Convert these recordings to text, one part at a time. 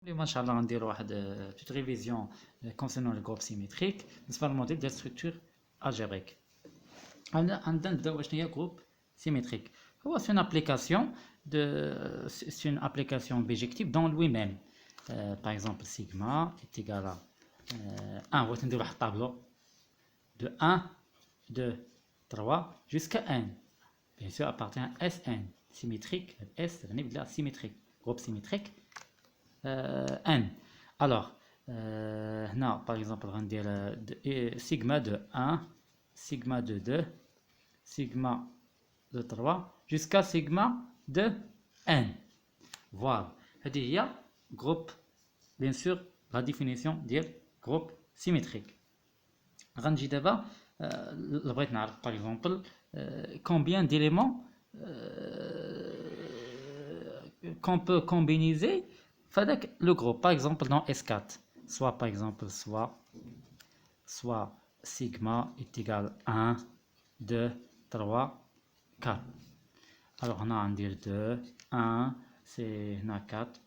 اليوم ان شاء الله غنديرو واحد بيت ريفيزيون كونسيرنون لو جروب سيميتريك بالنسبه للموديل ديال ستركتور الجبريك. عندنا نبداو شنو هي جروب سيميتريك. هو سي اون ابليكاسيون سي اون ابليكاسيون بيجيكتيف دون لوي ميم. باغ اكزومبل سيغما est égal à 1. بغيت ندير واحد الطابلو de 1 2 3 jusqu'à n, bien sûr appartient à Sn symétrique. S تعني بلا symétrique, groupe symétrique n. Alors هنا par exemple غندير sigma de 1, sigma de 2, sigma de 3 jusqu'à sigma de n. Voilà, هذه هي groupe, bien sûr la définition ديال groupe symétrique. غنجي دابا بغيت نعرف par exemple combien d'éléments qu'on peut combiner avec le groupe. Par exemple dans S4, soit par exemple soit sigma est égal à 1 2 3 4. alors on a un dire 2 1 c'est 4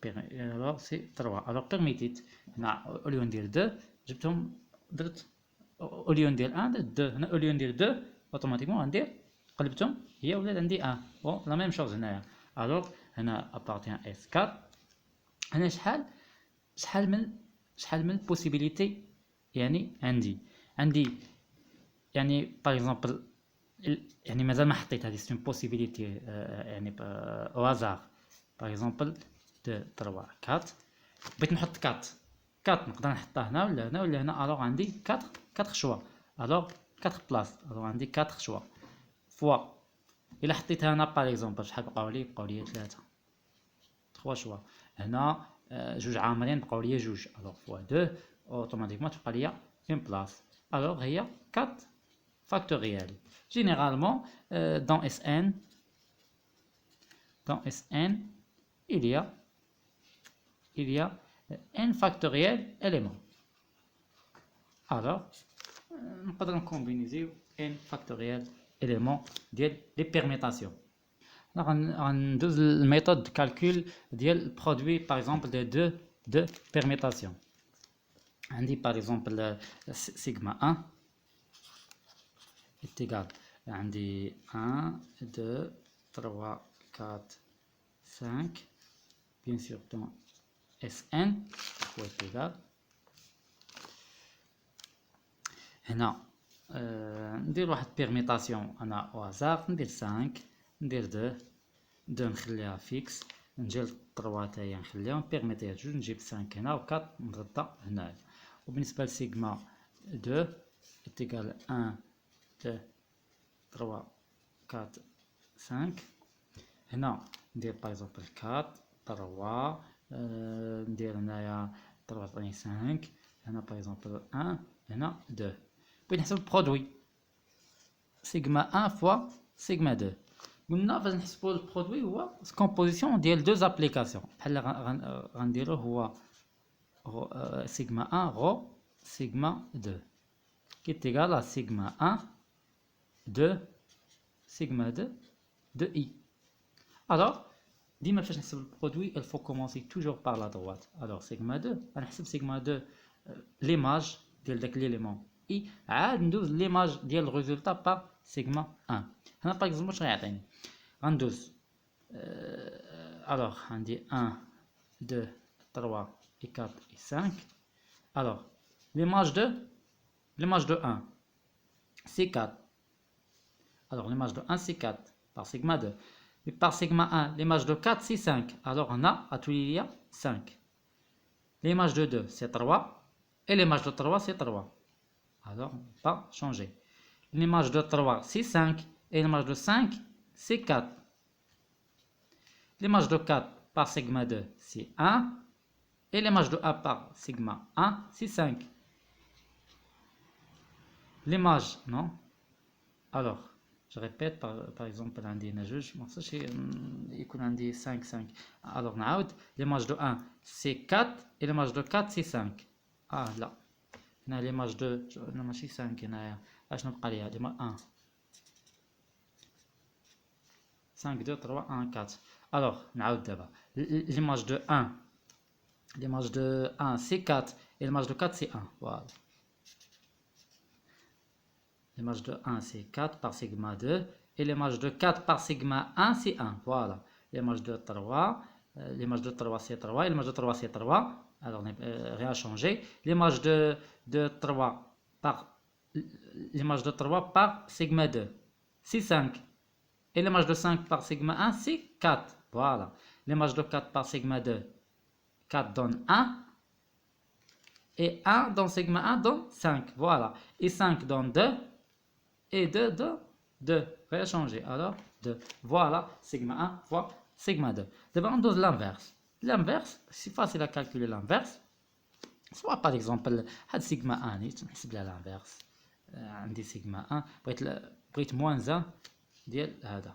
alors c'est 3. alors permettez au lieu de dire 2 جبتهم درت au lieu de dire 1 درت 2 هنا au lieu de dire 2 automatiquement غندير قلبتهم هي ولات عندي 1. bon la même chose هنايا. alors هنا appartient S4. هنا شحال من possibilité يعني عندي يعني par exemple يعني مازال ما حطيت هذه c'est une possibilité يعني au hasard. par exemple 2 3 4 بغيت نحط 4 نقدر نحطها هنا ولا هنا ولا هنا. alors عندي 4 شوا. alors 4 بلاص. alors عندي 4 شوا فوا الا حطيتها هنا باغ اكزومبل شحال بقاو لي 3 شوا. هنا جوج عامرين بقاو لي جوج. alors فوا 2 اوتوماتيكمون تبقى لي اون بلاص. alors هي 4 factoriel. généralement dans Sn il y a n factoriel élément. alors نقدر نكومبينيزيو n factoriel élément ديال لي بيرميتاسيون. غندوز الميثود دو كالكول ديال برودوي باغ اكزومبل دو بيرميتاسيون. عندي باغ اكزومبل سيغما 1 est égal عندي 1 2 3 4 5 bien sûr dans Sn est égal هنا ندير واحد بيرميتاسيون انا او هازار. ندير 5 ندير 2 نخليها فيكس. نجي ل 3 تاهي نخليها بيرميتيها جوج. نجيب 5 هنا و 4 نغدا هنايا. وبالنسبه لسيغما 2 est égal 1 2 3 4 5. هنا ندير باغ اكزومبل 4 3 ندير هنايا 3 5. هنا باغ اكزومبل 1 هنا 2. بغيت نحسب البرودوي سيغما 1 فوا سيغما 2. قلنا فاش نحسبوا البرودوي هو كومبوزيسيون ديال دوز ابليكاسيون. بحال غنديرو هو سيغما 1 غو سيغما 2 qui est égal à sigma 1 2 sigma 2 de i. alors ديما فاش نحسب البرودوي il faut commencer toujours par la droite. alors sigma 2 غنحسب sigma 2 ليماج ديال داك ليليمون i عاد ندوز ليماج ديال الريزولتا بار سيغما 1. هنا باغ اكزومبل شنو غيعطيني غندوز alors عندي 1 2 3 et 4 et 5. alors l'image de 1 c'est 4. alors l'image de 1 c'est 4 par sigma 2. et par sigma 1 l'image de 4 c'est 5. alors on a à tout il y a 5. l'image de 2 c'est 3 et l'image de 3 c'est 3. alors on ne peut pas changer. l'image de 3 c'est 5 et l'image de 5 c'est 4. l'image de 4 par sigma 2 c'est 1 et l'image de 1 par sigma 1 c'est 5. l'image non. alors je répète par exemple عندي هنا جوج ما خصوش يكون عندي 5 alors نعاود l'image de 1 c'est 4 et l'image de 4 c'est 5. لا هنا l'image de لا ماشي 5 هنايا اشنو بقى ليا 1 5 2 3 1 4. alors نعاود دابا l'image de 1 L'image de 1 c'est 4 et l'image de 4 c'est 1. Voilà. L'image de 1 c'est 4 par sigma 2 et l'image de 4 par sigma 1 c'est 1. Voilà. L'image de 3, l'image de 3 c'est 3 et l'image de 3 c'est 3. Alors rien à changer. L'image de 3 par l'image de 3 par sigma 2 c'est 5. Et l'image de 5 par sigma 1 c'est 4. Voilà. L'image de 4 par sigma 2, 4 donne 1. Et 1 dans sigma 1 donne 5. Voilà. Et 5 donne 2. Et 2 donne 2. Rien changer. Alors 2. Voilà. Sigma 1 fois sigma 2. D'abord on dose l'inverse. L'inverse, c'est facile à calculer l'inverse. Soit par exemple, sigma 1, نحسب لها l'inverse. عندي sigma 1 بغيت moins 1 ديال هذا.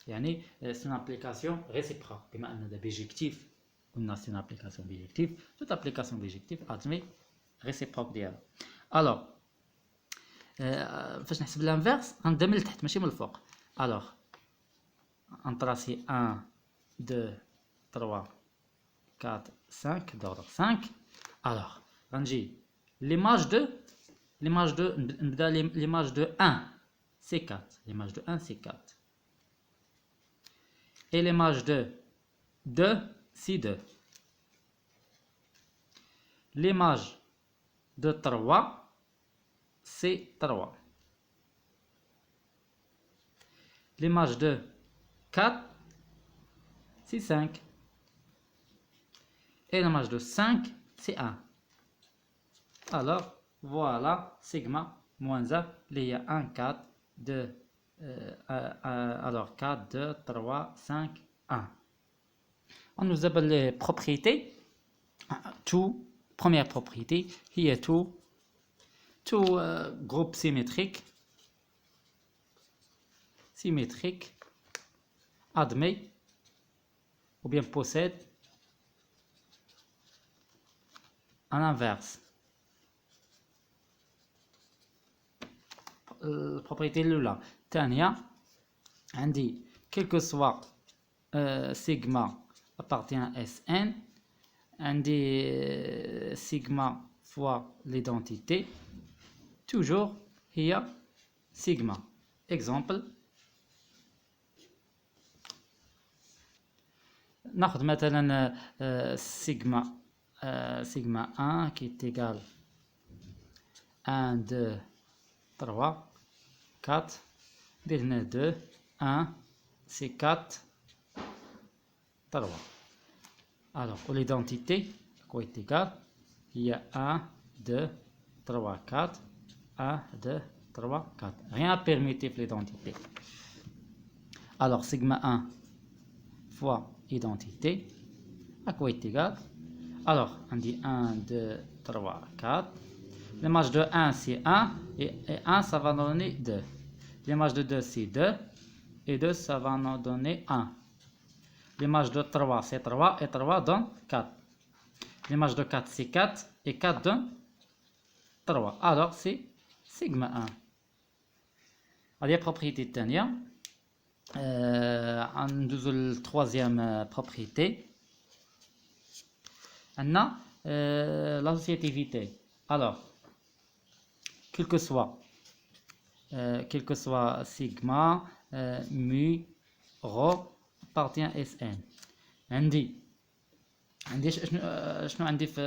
يعني c'est une application réciproque. بما أن هذا بيجيكتيف قلنا c'est une application bijective. Toute application bijective admet réciproque ديالها. alors فاش نحسب l'inverse غنبدا من التحت ماشي من الفوق. alors نطراسي 1 2 3 4 5 d'ordre 5. alors غنجي l'image de 1 c'est 4. l'image de 1 c'est 4 et l'image de 2 c'est 2. l'image de 3 c'est 3. l'image de 4 c'est 5. Et l'image de 5 c'est 1. alors voilà sigma moins 1 il y a 1 4 2 alors 4 2 3 5 1. on nous appelle les propriétés. tout première propriété il y a tout groupe symétrique admet ou bien possède un inverse. البروبريتي الاولى الثانيه عندي quel que soit sigma appartient à Sn عندي sigma fois l'identité toujours هي sigma. exemple ناخذ مثلا sigma 1 qui est égal 1 2 3 4 هنا 2 1 c'est 4 3. alors pour l'identité quoi est égal il y a 1 2 3 4 1 2 3 4. rien à permuter l'identité. alors sigma 1 fois identité à quoi est égal. alors on dit 1 2 3 4. l'image de 1 c'est 1 et 1 ça va donner 2. l'image de 2 c'est 2 et 2 ça va nous donner 1. l'image de 3 c'est 3 et 3 donne 4. l'image de 4 c'est 4 et 4 donne 3. alors c'est sigma 1. هذه propriété الثانية. ندوزو للتروازيام propriété. عندنا l'associativité. alors quel que soit sigma mu rho appartient à Sn. عندي شنو عندي في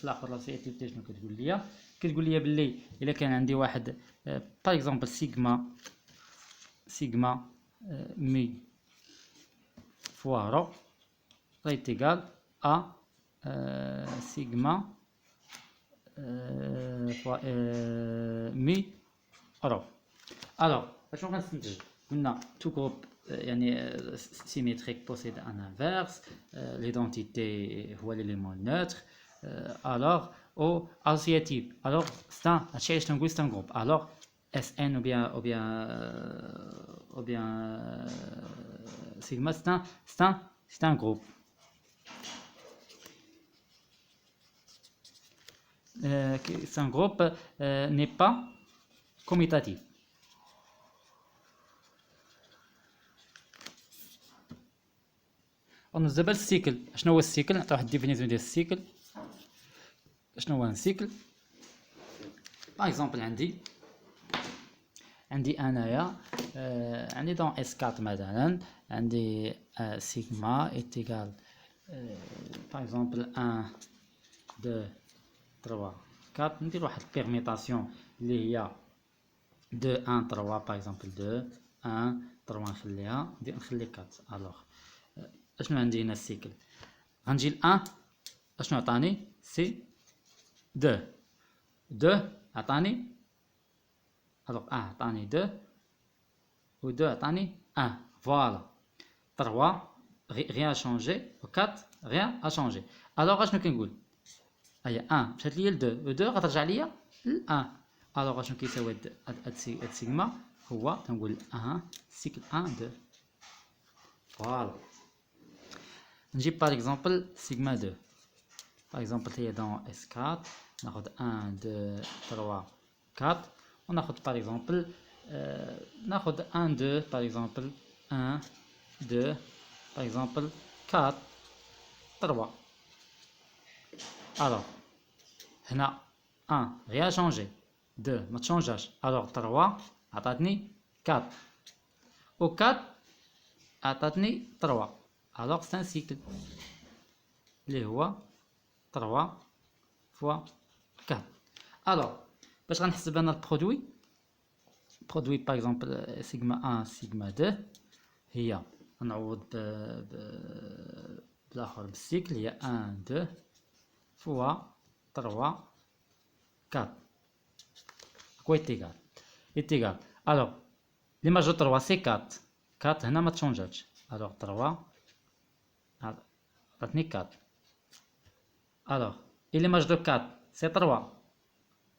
الاخر l'associativité شنو كتقول لي باللي الا كان عندي واحد par exemple sigma mu fois rho est égal à sigma fois mu rho. alors شنو غنستنتج؟ قلنا tout groupe يعني symétrique possède un inverse. l'identité هو l'élément neutre. alors au associatif alors c'est un هادشي علاش تنقول c'est un groupe. alors Sn ou bien sigma c'est un groupe. C'est un groupe n'est pas commutatif. ندوز دابا للسيكل. شنو هو السيكل؟ نعطي واحد الديفينيسيون ديال السيكل. شنو هو السيكل؟ باغ اكزومبل عندي انايا عندي دون اس 4 مثلا، عندي سيغما ايتيغال باغ اكزومبل 1 2 3 4. ندير واحد البيرميتاسيون اللي هي 2 1 3 باغ اكزومبل 2 1 3 نخليها، نخلي 4. الوغ اشنو عندي هنا السيكل؟ غنجي ل 1 اشنو عطاني؟ سي 2 عطاني، الوغ 1 عطاني 2 و 2 عطاني 1. فوالا 3 غيان شونجي و 4 غيان ا شونجي. الوغ اشنو كنقول؟ هيا 1 مشات ليا ل 2 و 2 غترجع ليا ل 1. الوغ اشنو كيساوي هاد سيغما؟ هو كنقول 1 سيكل 1 2. فوالا نجيب باغ اكزومبل سيغما 2 باغ اكزومبل هي دون اس 4. ناخد 1 2 3 4 وناخد باغ اكزومبل ناخد 1 2 باغ اكزومبل 1 2 باغ اكزومبل 4 3. الوغ هنا 1 غير شونجي، 2 ما تشونجاش، الوغ 3 عطاتني 4 و 4 عطاتني 3. الوغ سي ان سيكل اللي هو 3 فوا 4. الوغ باش غنحسب انا البرودوي باغ اكزومبل سيغما 1 سيغما 2 هي نعوض بالاخر بالسيكل هي 1 2 فوا 3 4 كو ايتيغال. الوغ ليماج دو 3 سي 4 هنا ما تشونجاتش، الوغ 3 عطاتني 4. الوغ ليماج دو 4 سي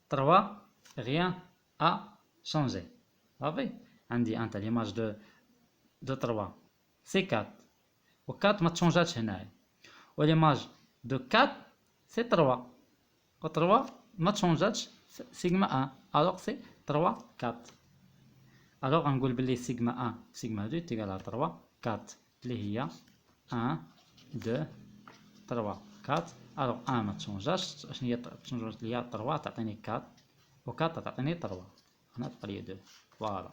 3 rien a changé. صافي عندي ان تاع ليماج دو 3 سي 4 و 4 ما تشونجاتش هنايا، و ليماج دو 4 سي 3 و 3 ما تشونجاتش سيغما 1. الوغ سي 3 4. الوغ غنقول بلي سيغما 1 سيغما 2 تيغال 3 4 اللي هي 1 2 3 4. الوغ 1 ما تشونجاش، شنو هي تشونجات ليا 3 تعطيني 4 و 4 تعطيني 3 هنا تبقى لي 2. فوالا.